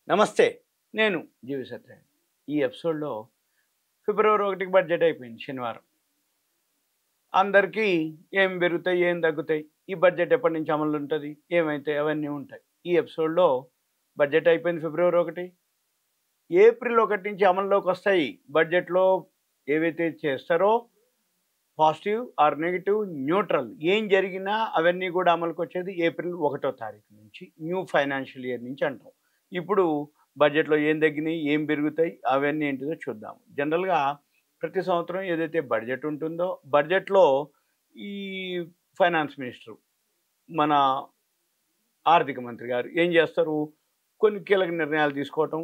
నమస్తే. నేను జీవి సత్యనారాయణ. ఈ ఎపిసోడ్‌లో ఫిబ్రవరి 1కి బడ్జెట్ అయిపోయింది శనివారం. అందరికీ ఏం పెరుగుతాయి, ఏం తగ్గుతాయి, ఈ బడ్జెట్ ఎప్పటి నుంచి అమలు ఉంటది, ఏమైతాయి అవన్నీ ఉంటాయి. ఈ ఎపిసోడ్‌లో బడ్జెట్ అయిపోయింది ఫిబ్రవరి 1. ఏప్రిల్ 1 నుంచి అమల్లోకి వస్తాయి. బడ్జెట్‌లో ఏవైతే చేస్తారో పాజిటివ్ ఆర్ నెగెటివ్, న్యూట్రల్ ఏం జరిగినా అవన్నీ కూడా అమలుకొచ్చేది ఏప్రిల్ 1వ తారీఖు నుంచి. న్యూ ఫైనాన్షియల్ ఇయర్ నుంచి అంటాం. ఇప్పుడు బడ్జెట్‌లో ఏం తగ్గినాయి, ఏం పెరుగుతాయి అవన్నీ ఏంటిదో చూద్దాం. జనరల్‌గా ప్రతి సంవత్సరం ఏదైతే బడ్జెట్ ఉంటుందో బడ్జెట్‌లో ఈ ఫైనాన్స్ మినిస్టర్ మన ఆర్థిక మంత్రి గారు ఏం చేస్తారు, కొన్ని కీలక నిర్ణయాలు తీసుకోవటం,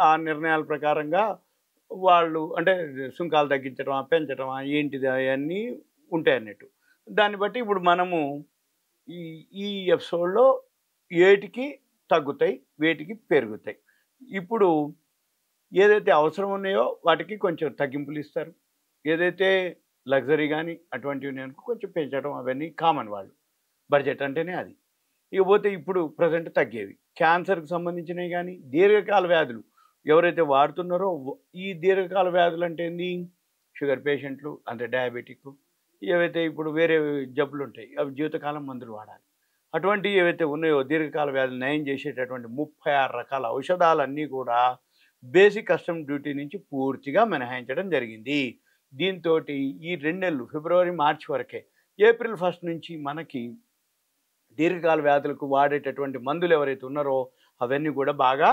ఆ నిర్ణయాల ప్రకారంగా వాళ్ళు అంటే సుంకాలు తగ్గించడమా, పెంచడమా ఏంటిది అవన్నీ ఉంటాయన్నట్టు. దాన్ని బట్టి ఇప్పుడు మనము ఈ ఈ ఎపిసోడ్‌లో ఏటికి తగ్గుతాయి, వేటికి పెరుగుతాయి. ఇప్పుడు ఏదైతే అవసరం ఉన్నాయో వాటికి కొంచెం తగ్గింపులు ఇస్తారు. ఏదైతే లగ్జరీ గాని అటువంటివి ఉన్నాయనుకో కొంచెం పెంచడం అవన్నీ కామన్ వాళ్ళు. బడ్జెట్ అంటేనే అది. ఇకపోతే ఇప్పుడు ప్రెజెంట్ తగ్గేవి. క్యాన్సర్‌కి సంబంధించినవి గానీ, దీర్ఘకాల వ్యాధులు ఎవరైతే వాడుతున్నారో ఈ దీర్ఘకాల వ్యాధులు అంటే ఏంది? షుగర్ పేషెంట్లు అంటే డయాబెటిక్, ఏవైతే ఇప్పుడు వేరే జబ్బులుంటాయి అవి జీవితకాలం మందులు వాడాలి. అటువంటివి ఏవైతే ఉన్నాయో దీర్ఘకాల వ్యాధులు నయం చేసేటటువంటి 36 రకాల ఔషధాలన్నీ కూడా బేసిక్ కస్టమ్ డ్యూటీ నుంచి పూర్తిగా మినహాయించడం జరిగింది. దీంతోటి ఈ 2 నెలలు ఫిబ్రవరి, మార్చి వరకే. ఏప్రిల్ 1 నుంచి మనకి దీర్ఘకాల వ్యాధులకు వాడేటటువంటి మందులు ఎవరైతే ఉన్నారో అవన్నీ కూడా బాగా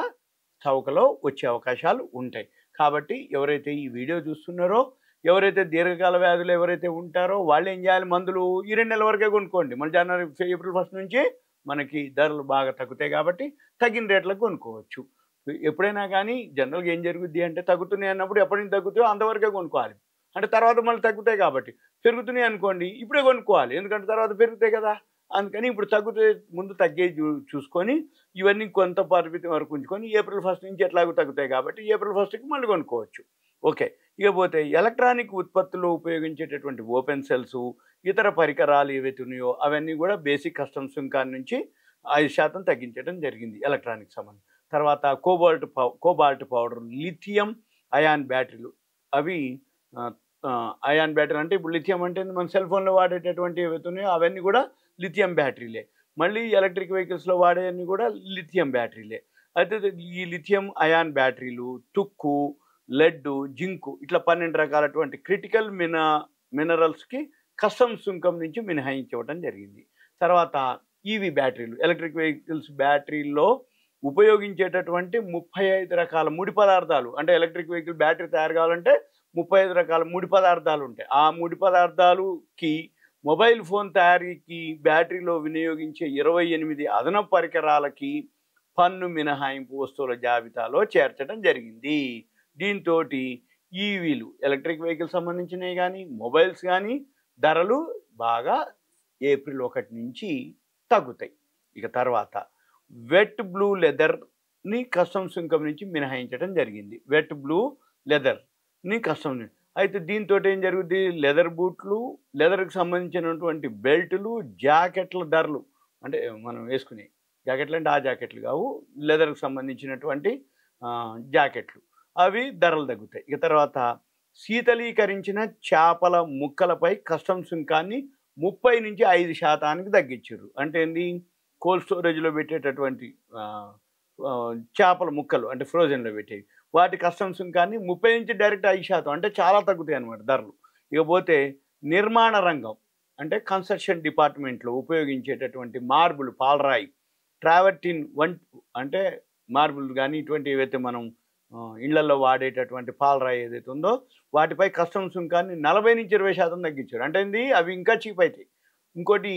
చౌకలో వచ్చే అవకాశాలు ఉంటాయి. కాబట్టి ఎవరైతే ఈ వీడియో చూస్తున్నారో, ఎవరైతే దీర్ఘకాల వ్యాధులు ఎవరైతే ఉంటారో వాళ్ళు ఏం చేయాలి, మందులు ఈ 2 నెలల వరకే కొనుక్కోండి. మళ్ళీ ఏప్రిల్ 1 నుంచి మనకి ధరలు బాగా తగ్గుతాయి కాబట్టి తగ్గిన రేట్లకు కొనుక్కోవచ్చు. ఎప్పుడైనా కానీ జనరల్‌గా ఏం జరుగుద్ది అంటే తగ్గుతున్నాయి అన్నప్పుడు ఎప్పటి నుంచి తగ్గుతాయో అంతవరకే కొనుక్కోవాలి. అంటే తర్వాత మళ్ళీ తగ్గుతాయి కాబట్టి. పెరుగుతున్నాయి అనుకోండి ఇప్పుడే కొనుక్కోవాలి. ఎందుకంటే తర్వాత పెరుగుతాయి కదా! అందుకని ఇప్పుడు తగ్గితే ముందు తగ్గేది చూసుకొని ఇవన్నీ కొంత పరిమితి వరకు ఉంచుకొని ఏప్రిల్ 1 నుంచి ఎట్లాగో తగ్గుతాయి కాబట్టి ఏప్రిల్ 1కి మళ్ళీ కొనుక్కోవచ్చు. ఓకే. ఇకపోతే ఎలక్ట్రానిక్ ఉత్పత్తుల్లో ఉపయోగించేటటువంటి ఓపెన్ సెల్సు, ఇతర పరికరాలు ఏవైతే ఉన్నాయో అవన్నీ కూడా బేసిక్ కస్టమ్స్ సుంకాన్ని నుంచి 5% తగ్గించడం జరిగింది ఎలక్ట్రానిక్ సంబంధం. తర్వాత కోబాల్ట్ పౌడర్, లిథియం అయాన్ బ్యాటరీలు అవి అయాన్ బ్యాటరీ అంటే ఇప్పుడు లిథియం అంటే మన సెల్ ఫోన్‌లో వాడేటటువంటి ఏవైతే ఉన్నాయో అవన్నీ కూడా లిథియం బ్యాటరీలే. మళ్ళీ ఎలక్ట్రిక్ వెహికల్స్‌లో వాడేవన్నీ కూడా లిథియం బ్యాటరీలే. అయితే ఈ లిథియం అయాన్ బ్యాటరీలు, తుక్కు, లెడ్డు, జింకు ఇట్లా 12 రకాలటువంటి క్రిటికల్ మినరల్స్‌కి కస్టమ్స్ సుంకం నుంచి మినహాయించివ్వటం జరిగింది. తర్వాత ఈవీ బ్యాటరీలు, ఎలక్ట్రిక్ వెహికల్స్ బ్యాటరీల్లో ఉపయోగించేటటువంటి 35 రకాల ముడి పదార్థాలు అంటే ఎలక్ట్రిక్ వెహికల్ బ్యాటరీ తయారు కావాలంటే 35 రకాల ముడి పదార్థాలు ఉంటాయి. ఆ ముడి పదార్థాలుకి మొబైల్ ఫోన్ తయారీకి బ్యాటరీలో వినియోగించే 28 అదనపు పరికరాలకి పన్ను మినహాయింపు వస్తువుల జాబితాలో చేర్చడం జరిగింది. దీంతోటి ఈవీలు ఎలక్ట్రిక్ వెహికల్ సంబంధించినవి కానీ మొబైల్స్ కానీ ధరలు బాగా ఏప్రిల్ 1 నుంచి తగ్గుతాయి. ఇక తర్వాత వెట్ బ్లూ లెదర్‌ని కస్టమ్స్ సుంకం నుంచి మినహాయించడం జరిగింది. వెట్ బ్లూ లెదర్‌ని కస్టమ్ అయితే దీంతోటి ఏం జరుగుద్ది, లెదర్ బూట్లు, లెదర్‌కి సంబంధించినటువంటి బెల్టులు, జాకెట్ల ధరలు అంటే మనం వేసుకునే జాకెట్లు అంటే ఆ జాకెట్లు కావు. లెదర్‌కి సంబంధించినటువంటి జాకెట్లు అవి ధరలు తగ్గుతాయి. ఇక తర్వాత శీతలీకరించిన చేపల ముక్కలపై కస్టమ్ సుంకాన్ని 30-5% తగ్గించారు. అంటే ఏంది, కోల్డ్ స్టోరేజ్‌లో పెట్టేటటువంటి చేపల ముక్కలు అంటే ఫ్రోజన్‌లో పెట్టేవి. వాటి కస్టమ్స్ సుంకాన్ని 30 నుంచి డైరెక్ట్ 5% అంటే చాలా తగ్గుతాయి అన్నమాట ధరలు. ఇకపోతే నిర్మాణ రంగం అంటే కన్స్ట్రక్షన్ డిపార్ట్మెంట్‌లో ఉపయోగించేటటువంటి మార్బుల్, పాలరాయి, ట్రావర్టిన్ అంటే మార్బుల్ కానీ ఇటువంటి ఏవైతే మనం ఇళ్లల్లో వాడేటటువంటి పాలరాయి ఏదైతే ఉందో వాటిపై కస్టమ్స్ సుంకాన్ని 40-20% తగ్గించారు. అంటే ఏంది, అవి ఇంకా చీప్ అవుతాయి. ఇంకోటి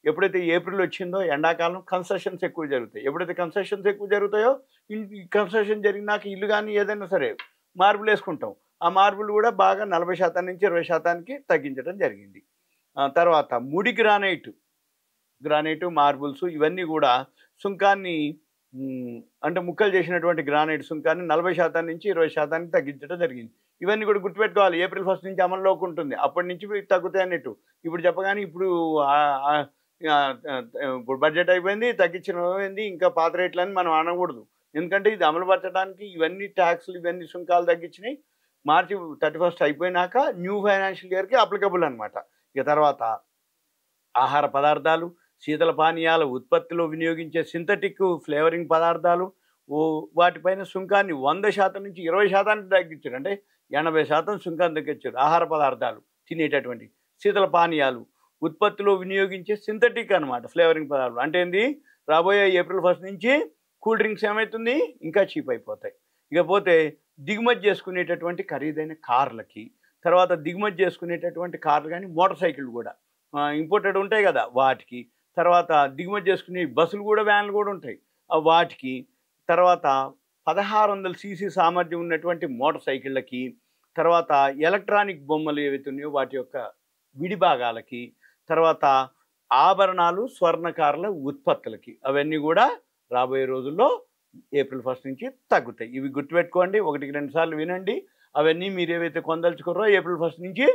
ఎప్పుడైతే ఏప్రిల్ వచ్చిందో ఎండాకాలం కన్స్ట్రక్షన్స్ ఎక్కువ జరుగుతాయి. ఎప్పుడైతే కన్స్ట్రక్షన్స్ ఎక్కువ జరుగుతాయో కన్స్ట్రక్షన్ జరిగినాక ఇల్లు కానీ ఏదైనా సరే మార్బుల్ వేసుకుంటాం. ఆ మార్బుల్ కూడా బాగా 40%-20%కి తగ్గించడం జరిగింది. తర్వాత ముడి గ్రానైటు, మార్బుల్స్ ఇవన్నీ కూడా సుంకాన్ని అంటే ముక్కలు చేసినటువంటి గ్రానైట్ సుంకాన్ని 40%-20%కి తగ్గించడం జరిగింది. ఇవన్నీ కూడా గుర్తుపెట్టుకోవాలి. ఏప్రిల్ 1 నుంచి అమల్లోకి ఉంటుంది. అప్పటి నుంచి తగ్గుతాయి అన్నట్టు. ఇప్పుడు చెప్పగానే ఇప్పుడు ఇప్పుడు బడ్జెట్ అయిపోయింది, తగ్గించడం అయింది, ఇంకా పాత రేట్లని మనం అనకూడదు. ఎందుకంటే ఇది అమలుపరచడానికి ఇవన్నీ ట్యాక్స్లు ఇవన్నీ సుంకాలు తగ్గించినాయి. మార్చి 31 అయిపోయినాక న్యూ ఫైనాన్షియల్ ఇయర్కి అప్లికబుల్ అనమాట. ఇక తర్వాత ఆహార పదార్థాలు, శీతల పానీయాల ఉత్పత్తిలో వినియోగించే సింథటిక్ ఫ్లేవరింగ్ పదార్థాలు వాటిపైన సుంకాన్ని 100% నుంచి 20% తగ్గించారు. అంటే 80% సుంకాన్ని తగ్గించారు. ఆహార పదార్థాలు తినేటటువంటి శీతల పానీయాలు ఉత్పత్తిలో వినియోగించే సింథటిక్ అనమాట ఫ్లేవరింగ్ పదార్థాలు. అంటే ఏంది, రాబోయే ఏప్రిల్ 1 నుంచి కూల్ డ్రింక్స్ ఏమవుతుంది, ఇంకా చీప్ అయిపోతాయి. ఇకపోతే దిగుమతి చేసుకునేటటువంటి ఖరీదైన కార్లకి, తర్వాత దిగుమతి చేసుకునేటటువంటి కార్లు కానీ మోటార్ సైకిళ్ళు కూడా ఇంపోర్టెడ్ ఉంటాయి కదా వాటికి, తర్వాత దిగుమతి చేసుకునే బస్సులు కూడా వ్యాన్లు కూడా ఉంటాయి వాటికి, తర్వాత 1600 cc సామర్థ్యం ఉన్నటువంటి మోటార్ సైకిళ్ళకి, తర్వాత ఎలక్ట్రానిక్ బొమ్మలు ఏవైతే ఉన్నాయో వాటి యొక్క విడిభాగాలకి, తర్వాత ఆభరణాలు స్వర్ణకారుల ఉత్పత్తులకి అవన్నీ కూడా రాబోయే రోజుల్లో ఏప్రిల్ 1 నుంచి తగ్గుతాయి. ఇవి గుర్తుపెట్టుకోండి, 1-2 సార్లు వినండి. అవన్నీ మీరు ఏవైతే కొందలుచుకున్నారో ఏప్రిల్ 1 నుంచి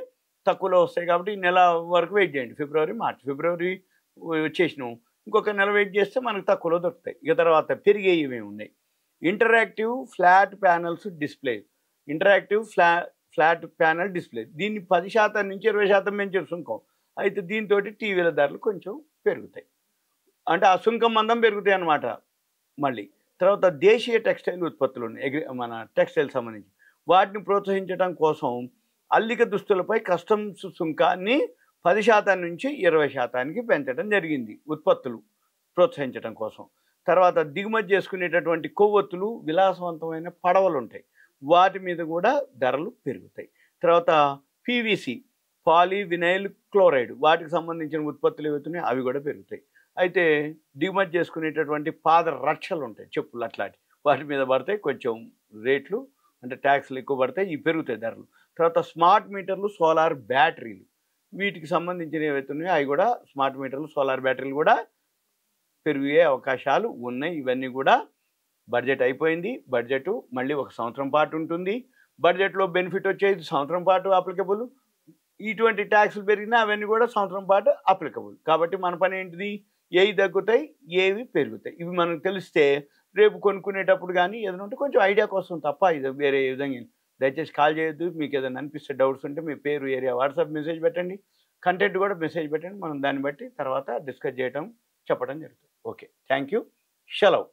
తక్కువలో వస్తాయి. కాబట్టి ఈ నెల వరకు వెయిట్ చేయండి. ఫిబ్రవరి, మార్చి, ఫిబ్రవరి వచ్చేసినాం, ఇంకొక నెల వెయిట్ చేస్తే మనకు తక్కువలో దొరుకుతాయి. ఇక తర్వాత పెరిగే ఇవేమి ఉన్నాయి, interactive flat panels display, interactive flat panel display, దీన్ని 10% నుంచి 20% పెంచారు సుంకం. అయితే దీంతో టీవీల ధరలు కొంచెం పెరుగుతాయి, అంటే ఆ సుంకం మందం పెరుగుతాయి అన్నమాట. మళ్ళీ తర్వాత దేశీయ టెక్స్టైల్ ఉత్పత్తులు ఉన్నాయి, మన టెక్స్టైల్ సంబంధించి వాటిని ప్రోత్సహించడం కోసం అల్లిక దుస్తులపై కస్టమ్స్ సుంకాన్ని 10% నుంచి 20%కి పెంచడం జరిగింది ఉత్పత్తులు ప్రోత్సహించడం కోసం. తర్వాత దిగుమతి చేసుకునేటటువంటి కొవ్వొత్తులు, విలాసవంతమైన పడవలు ఉంటాయి, వాటి మీద కూడా ధరలు పెరుగుతాయి. తర్వాత పీవీసీ పాలీవినైల్ క్లోరైడ్ వాటికి సంబంధించిన ఉత్పత్తులు ఏవైతున్నాయో అవి కూడా పెరుగుతాయి. అయితే దిగుమతి చేసుకునేటటువంటి పాద రక్షలు ఉంటాయి, చెప్పులు అట్లాంటి వాటి మీద పడితే కొంచెం రేట్లు అంటే ట్యాక్స్లు ఎక్కువ పడతాయి, ఇవి పెరుగుతాయి ధరలు. తర్వాత స్మార్ట్ మీటర్లు, సోలార్ బ్యాటరీలు వీటికి సంబంధించిన ఏవైతే ఉన్నాయో అవి కూడా స్మార్ట్ మీటర్లు, సోలార్ బ్యాటరీలు కూడా పెరిగే అవకాశాలు ఉన్నాయి. ఇవన్నీ కూడా బడ్జెట్ అయిపోయింది. బడ్జెట్ మళ్ళీ 1 సంవత్సరం పాటు ఉంటుంది. బడ్జెట్లో బెనిఫిట్ వచ్చేది సంవత్సరం పాటు అప్లికబుల్, ఇటువంటి ట్యాక్స్లు పెరిగినా అవన్నీ కూడా సంవత్సరం పాటు అప్లికబుల్. కాబట్టి మన పని ఏంటిది, ఏవి తగ్గుతాయి ఏవి పెరుగుతాయి ఇవి మనకు తెలిస్తే రేపు కొనుక్కునేటప్పుడు కానీ ఏదైనా ఉంటే కొంచెం ఐడియా కోసం తప్ప ఇది వేరే విధంగా. దయచేసి కాల్ చేయొద్దు. మీకు ఏదైనా అనిపిస్తే డౌట్స్ ఉంటే మీ పేరు, ఏరియా, వాట్సాప్ మెసేజ్ పెట్టండి, కంటెంట్ కూడా మెసేజ్ పెట్టండి. మనం దాన్ని బట్టి తర్వాత డిస్కస్ చేయడం చెప్పడం జరుగుతుంది. ఓకే, థ్యాంక్ యూ, సెలవు.